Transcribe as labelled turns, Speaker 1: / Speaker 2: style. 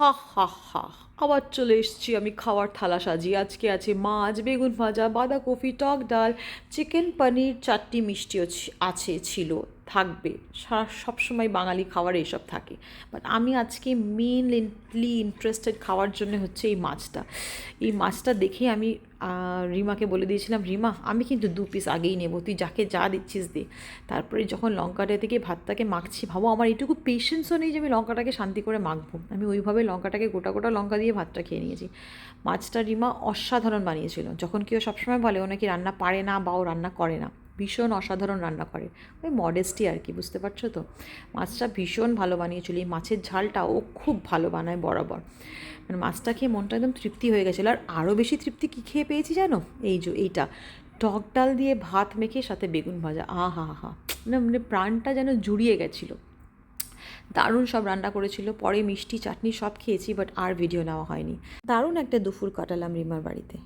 Speaker 1: হা হা হা, আবার চলে এসেছি আমি খাওয়ার থালা সাজিয়ে। আজকে আছে মাছ, বেগুন ভাজা, বাঁধাকপি, টক ডাল, চিকেন, পনির, চাটনি, মিষ্টিও আছে, ছিল, থাকবে। সবসময় বাঙালি খাবার এইসব থাকে। বাট আমি আজকে মেনলি ইন্টারেস্টেড খাওয়ার জন্য হচ্ছে এই মাছটা। এই মাছটা দেখে আমি রিমাকে বলে দিয়েছিলাম, রিমা আমি কিন্তু 2 পিস আগেই নেবো, তুই যাকে যা দিচ্ছিস দে। তারপরে যখন লঙ্কাটা থেকে ভাতটাকে মাখছি, ভাবো আমার এইটুকু পেশেন্সও নেই যে আমি লঙ্কাটাকে শান্তি করে মাখবো। আমি ওইভাবে লঙ্কাটাকে গোটা গোটা লঙ্কা দিয়ে ভাতটা খেয়ে নিয়েছি। মাছটা রিমা অসাধারণ বানিয়েছিল। যখন কেউ সবসময় বলে ও নাকি রান্না পারে না বা ও রান্না করে না, ভীষণ অসাধারণ রান্না করে। ওই মডেস্টি আর কি, বুঝতে পারছো তো। মাছটা ভীষণ ভালো বানিয়েছিল। এই মাছের ঝালটা ও খুব ভালো বানায় বরাবর। মানে মাছটা খেয়ে মনটা একদম তৃপ্তি হয়ে গেছিলো। আর আরও বেশি তৃপ্তি কী খেয়ে পেয়েছি জানো? এইটা টক ডাল দিয়ে ভাত মেখে সাথে বেগুন ভাজা, হা হা, মানে প্রাণটা যেন জুড়িয়ে গেছিলো। দারুণ সব রান্না করেছিল। পরে মিষ্টি চাটনি সব খেয়েছি, বাট আর ভিডিও নেওয়া হয়নি। দারুণ একটা দুপুর কাটালাম রিমার বাড়িতে।